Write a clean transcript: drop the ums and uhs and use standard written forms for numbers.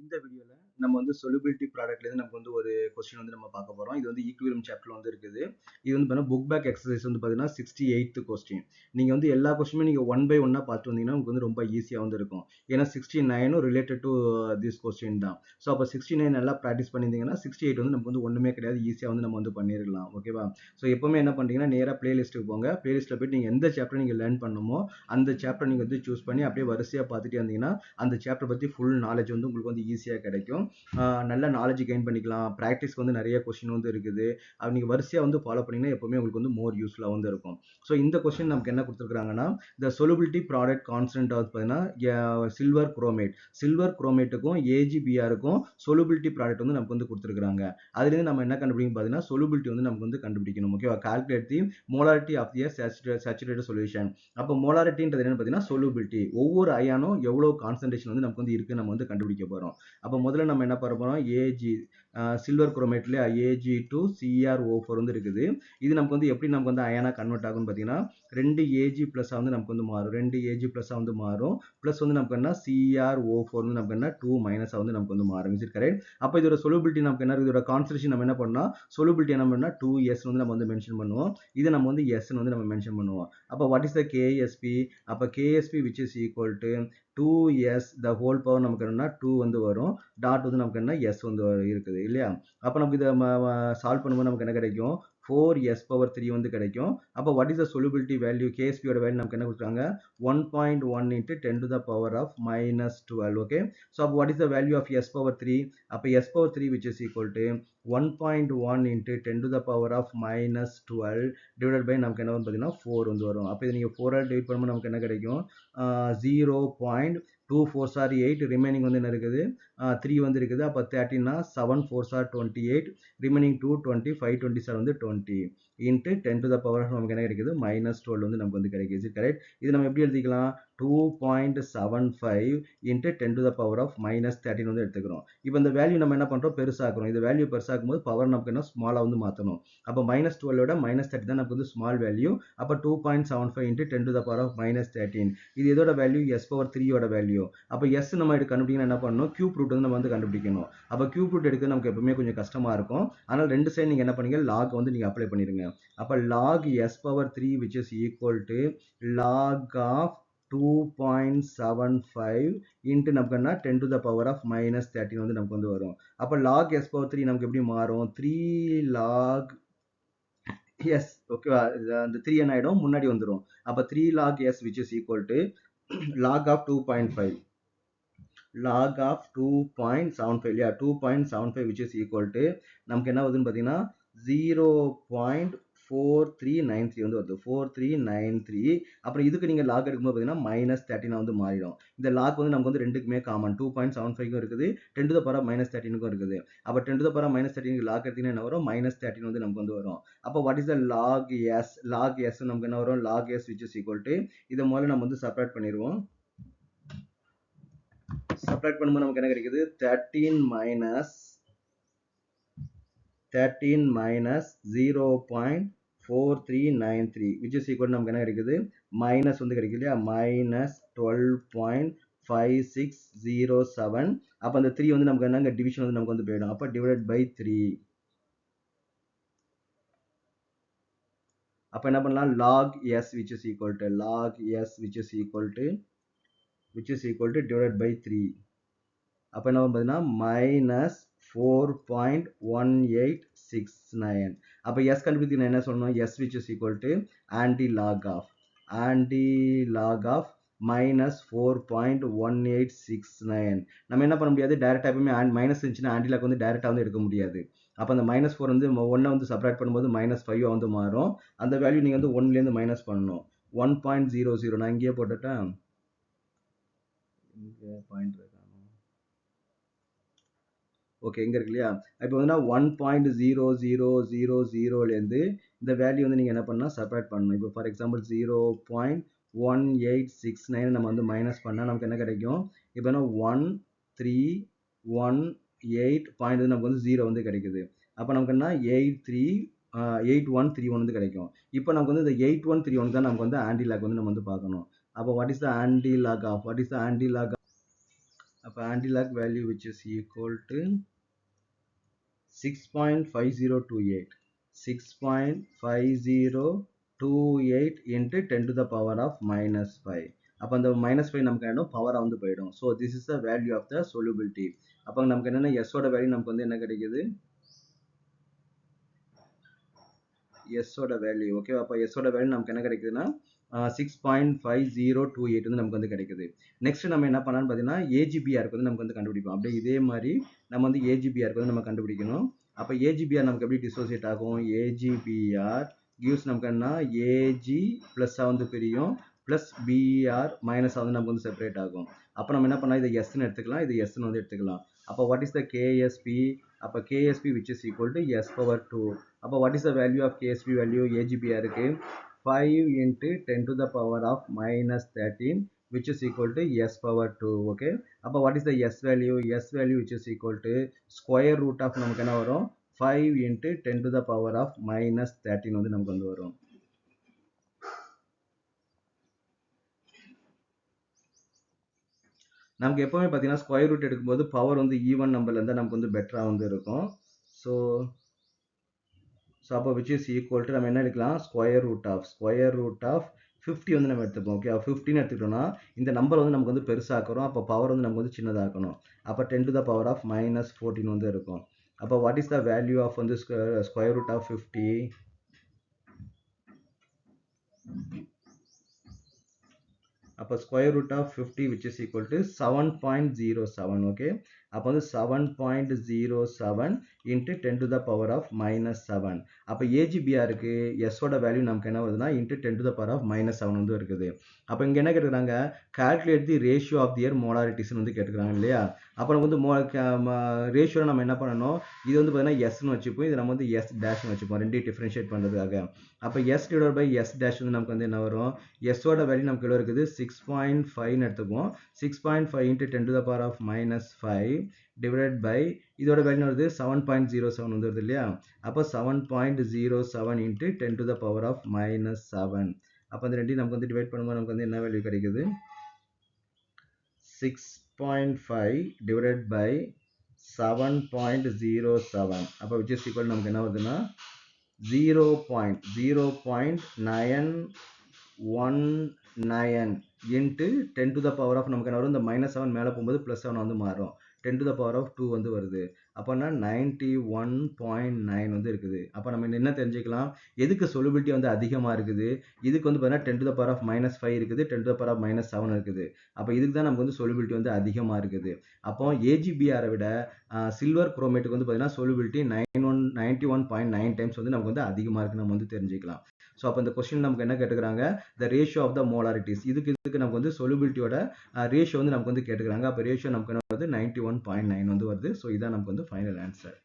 இந்த வீடியோல நம்ம வந்து solubility ப்ராடக்ட்ல இருந்து நமக்கு வந்து ஒரு கொஸ்டின் வந்து நம்ம பார்க்க போறோம். இது வந்து ஈக்குவலிபிரியம் சாப்டர்ல வந்து இருக்குது. இது வந்து பாத்தீங்கன்னா புக் பேக் எக்ஸசைஸ் வந்து பாத்தீங்கன்னா 68th கொஸ்டின். நீங்க வந்து எல்லா கொஸ்டினுமே நீங்க ஒன் பை ஒன்னா பார்த்து வந்தீங்கன்னா உங்களுக்கு வந்து ரொம்ப ஈஸியா வந்து இருக்கும். ஏன்னா 69 ரிலேட்டட் டு திஸ் கொஸ்டின் தான். ஸோ அப்போ 69 நல்லா ப்ராக்டிஸ் பண்ணியிருந்தீங்கன்னா 68 வந்து நமக்கு வந்து ஒண்ணுமே கிடையாது, ஈஸியா வந்து நம்ம வந்து பண்ணிடலாம். ஓகேவா? ஸோ எப்பவுமே என்ன பண்றீங்கன்னா நேரா பிளேலிஸ்ட்டுக்கு போங்க. பிளேலிஸ்ட்ல போயிட்டு நீங்க எந்த சாப்டர் நீங்க லேர்ன் பண்ணணுமோ அந்த சாப்டர் நீங்க வந்து சூஸ் பண்ணி அப்படியே வரிசையா பார்த்துட்டே வந்தீங்கன்னா அந்த சாப்டர் பத்தி ஃபுல் நாலேஜ் வந்து உங்களுக்கு வந்து ஈஸியாக கிடைக்கும். நல்ல நாலேஜ் கெயின் பண்ணிக்கலாம். ப்ராக்டிஸ்க்கு வந்து நிறைய கொஸ்டின் வந்து இருக்குது. அது நீங்கள் வரிசையாக வந்து ஃபாலோ பண்ணிங்கன்னா எப்பவுமே உங்களுக்கு வந்து மோர் யூஸ்ஃபுல்லாக வந்து இருக்கும். ஸோ இந்த கொஸ்டின் நமக்கு என்ன கொடுத்துருக்காங்கன்னா த solubility ப்ராடக்ட் கான்ஸ்டன்ட் வந்து பார்த்தீங்கன்னா சில்வர் குரோமேட். சில்வர் குரோமேட்டுக்கும் ஏஜிபிஆருக்கும் solubility ப்ராடக்ட் வந்து நமக்கு வந்து கொடுத்துருக்காங்க. அதுலேருந்து நம்ம என்ன கண்டுபிடிக்கணும் பார்த்தீங்கன்னா solubility வந்து நமக்கு வந்து கண்டுபிடிக்கணும். ஓகேவா? Calculate the molarity of the saturated solution. அப்போ மோலாரிட்டின்றது என்னன்னு பார்த்தீங்கன்னா solubility. ஒவ்வொரு அயானும் எவ்வளோ கான்சன்ட்ரேஷன் வந்து நமக்கு வந்து இருக்கு நம்ம வந்து கண்டுபிடிக்க போறோம். அப்போ முதல்ல நம்ம என்ன பண்ண போறோம், ஏஜி சில்வர் குரோமேட்ல ஏஜி டு சிஆர்ஓ4 வந்து இருக்குது. இது நமக்கு வந்து எப்படி நமக்கு வந்து அயனா கன்வெர்ட் ஆகும்னு பார்த்தீங்கன்னா 2 ஏஜி பிளஸ் வந்து நமக்கு வந்து மாறும். 2 ஏஜி பிளஸ் வந்து மாறும். பிளஸ் வந்து நமக்கு என்ன சிஆர்ஓ4 வந்து நமக்கு என்ன 2 மைனஸ் வந்து நமக்கு வந்து மாறும். Is it correct? அப்போ இதோட solubility நமக்கு என்ன, இதோட கான்சன்ட்ரேஷன் நம்ம என்ன பண்ணோம், solubility என்ன பண்ணா 2s வந்து நம்ம வந்து மென்ஷன் பண்ணுவோம். இதை நம்ம வந்து s வந்து நம்ம மென்ஷன் பண்ணுவோம். அப்போ வாட் இஸ் த கேஎஸ்பி? அப்போ Ksp which is equal to 2s the whole power நமக்கு என்னன்னா 2 வந்து வரும். டாட் வந்து நமக்கு என்ன s வந்து இருக்குது இல்லையா? அப்போ நமக்கு இதை சால்வ் பண்ணும்போது நமக்கு என்ன கிடைக்கும், 4s power 3 வந்து கிடைக்கும். அப்போ what is the solubility value? KSP ஓட வேல்யூ நமக்கு என்ன கொடுத்தாங்க, 1.1 into 10 to the power of minus 12. Okay, so what is the value of s power 3? அப்போ s power 3 which is equal to 1.1 into 10 to the power of minus 12 divided by நமக்கு என்ன வந்து பார்த்தீங்கன்னா 4 வந்து வரும். அப்போ இதை நீங்கள் 4 டிவைட் பண்ணும்போது நமக்கு என்ன கிடைக்கும், 0.24 ஆர் 8, ரிமைனிங் வந்து என்ன இருக்குது, 3 வந்து இருக்குது. அப்போ 13 7 4 ஆர் 28, ரிமைனிங் 2 20, 5 27 வந்து 20 இன்ட்டு 10 to the power நமக்கு என்ன கிடைக்குது, minus 12 வந்து நமக்கு வந்து கிடைக்குது. கரெக்ட்? இது நம்ம எப்படி எழுதிக்கலாம், 2.75 into 10 to the power of minus 13 வந்து எடுத்துக்கிறோம். இப்போ இந்த வேல்யூ நம்ம என்ன பண்றோம், பெருசாக்குறோம். இந்த வேல்யூ பெருசாக்கும் போது பவர் நமக்கு என்ன ஸ்மாலா வந்து மாற்றணும். அப்போ minus 12 விட minus 30 தான் நமக்கு வந்து ஸ்மால் வேல்யூ. அப்போ 2.75 into 10 to the power of minus 13. இது இதோட வேல்யூ s power 3 ஓட வேல்யூ. அப்போ s நம்ம கண்டுபிடிக்கணும், என்ன பண்ணணும், கியூப் ரூட் வந்து நம்ம வந்து கண்டுபிடிக்கணும். அப்போ கியூப் ரூட் எடுக்க நமக்கு எப்பவுமே கொஞ்சம் கஷ்டமா இருக்கும். ஆனால் ரெண்டு சைடு நீங்க என்ன பண்ணீங்க, லாக் வந்து நீங்க அப்ளை பண்ணிருங்க. அப்போ log s power 3 which is equal to log of 2.75 into நமக்கு என்ன 10 to the power of minus 13 வந்து நமக்கு வந்து வரும். அப்போ log s power 3 நமக்கு எப்படி மாறும், 3 log s. ஓகேவா? அந்த 3 என்ன ஆயிடும், முன்னாடி வந்துடும். அப்போ 3 log s which is equal to log of 2.5, log of 2.75 இல்லையா, 2.75 which is equal to நமக்கு என்ன வருதுன்னு பார்த்தீங்கன்னா 0.4393 வந்து வருது. 4393. அப்புறம் இதுக்கு நீங்க லாக் எடுக்கும்போது பார்த்தீங்கன்னா மைனஸ் 13 வந்து மாறிடும். இந்த லாக் வந்து நமக்கு வந்து ரெண்டுக்குமே காமன், 2.75க்கும் இருக்குது, 10 to the power minus 13க்கும் இருக்குது. அப்போ 10 to the power minus 13 lock எடுத்தீங்கன்னா என்ன வரும், minus 13 வந்து நமக்கு வந்து வரும். அப்போ what is the log s? log s நமக்கு என்ன வரும், log s which is equal to, இதை முதல்ல நம்ம வந்து செப்பரேட் பண்ணிடுவோம். சப்ராக்ட் பண்ணும்போது நமக்கு என்ன கிடைக்குது, 13 minus 0.4393 which is equal நமக்கு என்ன கிடைக்குது, மைனஸ் வந்து கிடைக்குது இல்லையா, மைனஸ் 12.5607. அப்போ அந்த 3 வந்து நமக்கு என்ன, டிவிஷன் வந்து நமக்கு வந்து போயிடும். அப்போ டிவைடட் பை 3. அப்போ என்ன பண்ணலாம், log s which is equal to divided by 3. அப்போ என்ன பார்த்தீங்கன்னா மைனஸ் 4.1869. அப்போ s கண்டுபிடிக்க என்ன சொல்லணும், s which is equal to anti log of minus 4.1869. நம்ம என்ன பண்ண முடியாது, டைரக்டா எப்பவுமே மைனஸ் இருந்துச்சுன்னா ஆன்டி லாக் வந்து டைரக்டா வந்து எடுக்க முடியாது. அப்போ அந்த minus 4 வந்து 1 வந்து சப்ராக்ட் பண்ணும்போது minus 5 வந்து மாறும். அந்த வேல்யூ நீங்க வந்து 1ல இருந்து மைனஸ் பண்ணணும். 1.00 நான் இங்கேயே போட்டுட்டேன், இங்கே பாயிண்ட் இருக்கா, ஓகே எங்க இருக்கு இல்லையா. இப்போ வந்து 1.0000லேருந்து இந்த வேல்யூ வந்து நீங்க என்ன பண்ணா செப்பரேட் பண்ணணும். இப்போ ஃபார் எக்ஸாம்பிள் 0.1869 நம்ம வந்து மைனஸ் பண்ணா நமக்கு என்ன கிடைக்கும், இப்போ 1318 பாயிண்ட் வந்து நமக்கு வந்து 0 வந்து கிடைக்குது. அப்போ நமக்கு என்ன 8131 வந்து கிடைக்கும். இப்போ நமக்கு வந்து இந்த 8131 தான் நமக்கு வந்து ஆன்டி லாக் வந்து நம்ம வந்து பார்க்கணும். அப்போ what is the antilog of, அப்போ antilog value which is equal to 6.5028 6.5028 into 10 to the power of minus 5. அப்போ அந்த minus 5 நமக்கு என்ன பவர் வந்து போயிடும். So this is the value of the solubility. அப்போ நமக்கு என்னென்ன எஸ்ஸோட வேல்யூ நமக்கு வந்து என்ன கிடைக்குது, எஸ்ஸோட வேல்யூ ஓகே. அப்போ எஸ்ஸோட வேல்யூ நமக்கு என்ன கிடைக்குதுன்னா 6.5028 வந்து நமக்கு வந்து கிடைக்குது. நெக்ஸ்ட் நம்ம என்ன பண்ணலாம்னு பார்த்தீங்கன்னா ஏஜிபிஆருக்கு வந்து நமக்கு வந்து கண்டுபிடிப்போம். அப்படியே இதே மாதிரி நம்ம வந்து ஏஜிபிஆருக்கு வந்து நம்ம கண்டுபிடிக்கணும். அப்போ ஏஜிபிஆர் நமக்கு எப்படி டிசோசியேட் ஆகும், ஏஜிபிஆர் கிவ்ஸ் நமக்கு என்ன ஏஜி ப்ளஸ்ஸாக வந்து பிரியும் ப்ளஸ் பிஆர் மைனஸாக வந்து நமக்கு வந்து செப்பரேட் ஆகும். அப்போ நம்ம என்ன பண்ணலாம், இதை எஸ்ன்னு எடுத்துக்கலாம், இது எஸ்ன்னு வந்து எடுத்துக்கலாம். அப்போ வாட் இஸ் த கேஎஸ்பி, அப்போ Ksp which is equal to s power 2. அப்போ what is the value of Ksp value ஏஜிபிஆருக்கு 5 into 10 to the power of minus 13 which is equal to s power 2. okay. அப்போ what is the s value, s value which is equal to square root of நமக்கு என்ன வரும் 5 into 10 to the power of minus 13 வந்து நமக்கு வந்து வரும். நமக்கு எப்பவுமே பார்த்தீங்கன்னா ஸ்கொயர் ரூட் எடுக்கும்போது பவர் வந்து ஈவன் நம்பர்ல இருந்தால் நமக்கு வந்து பெட்டராக வந்து இருக்கும். ஸோ அப்போ which is equal to நம்ம என்ன எடுக்கலாம், ஸ்கொயர் ரூட் ஆஃப் 50 வந்து நம்ம எடுத்துப்போம். ஓகே, 15 எடுத்துக்கிட்டோம்னா இந்த நம்பர் வந்து நமக்கு வந்து பெருசாக்கிறோம். அப்போ பவர் வந்து நமக்கு வந்து சின்னதாக்கணும். அப்போ 10 to the power of minus 14 வந்து இருக்கும். அப்போ what is the value of வந்து ஸ்கொயர் ரூட் ஆஃப் 50, அப்போ square root of 50 which is equal to 7.07. Okay, அப்போ வந்து 7.07 into 10 to the power of minus 7. அப்போ ஏஜிபிஆருக்கு எஸ்ஸோட வேல்யூ நமக்கு என்ன வருதுன்னா into 10 to the power of minus 7 வந்து இருக்குது. அப்போ இங்கே என்ன கேட்டுக்கிறாங்க, calculate the ratio of their மோலாரிட்டிஸ்னு வந்து கேட்டுக்கிறாங்க இல்லையா. அப்போ நம்ம வந்து ரேஷியோவில் நம்ம என்ன பண்ணணும், இது வந்து பார்த்தீங்கன்னா எஸ்ன்னு வச்சுப்போம், இது நம்ம வந்து எஸ் டேஷ்னு வச்சுப்போம், ரெண்டையும் டிஃப்ரென்ஷியேட் பண்ணுறதுக்காக. அப்போ S divide by S dash வந்து நமக்கு வந்து என்ன வரும், எஸ்ஸோட வேல்யூ நமக்கு எவ்வளோ இருக்குது 6.5ன்னு எடுத்துப்போம். 6.5 into 10 to the power of minus 5 divided by இதோட வேல்யூ வருது 7.07 வந்து வருது இல்லையா. அப்போ 7.07 into 10 to the power of minus 7. அப்போ அந்த ரெண்டையும் நமக்கு வந்து டிவைட் பண்ணும்போது நமக்கு வந்து என்ன வேல்யூ கிடைக்குது, 6.5 divided by 7.07. அப்போ which is equal நமக்கு என்ன வருதுன்னா 0.919 into 10 to the power of நமக்கு என்ன வரும், இந்த minus 7 மேலே போகும்போது plus 7 வந்து மாறும், 10 to the power of 2 வந்து வருது. அப்போனா 91.9 வந்து இருக்குது. அப்போ நம்ம என்ன தெரிஞ்சுக்கலாம், எதுக்கு solubility வந்து அதிகமாக இருக்குது, இதுக்கு வந்து பார்த்தீங்கன்னா 10 to the power of minus 5 இருக்குது, 10 to the power of minus 7 இருக்குது. அப்போ இதுக்கு தான் நமக்கு வந்து solubility வந்து அதிகமாக இருக்குது. அப்போ ஏஜிபிஆரை விட சில்வர் குரோமேட்டுக்கு வந்து பார்த்தீங்கன்னா solubility 91.9 டைம்ஸ் வந்து நமக்கு வந்து அதிகமாக இருக்குது நம்ம வந்து தெரிஞ்சுக்கலாம். ஸோ அப்போ இந்த கொஸ்டின் நமக்கு என்ன கேட்டுக்கிறாங்க, த ரேஷியோ ஆஃப் த மோலாரிட்டிஸ், இதுக்கு நமக்கு வந்து solubilityயோட ரேஷியோ வந்து நமக்கு வந்து கேட்டுக்கிறாங்க. அப்போ ரேஷியோ நமக்கு என்ன வருது 91.9 வந்து வருது. ஸோ இதான் நமக்கு வந்து ஃபைனல் ஆன்சர்.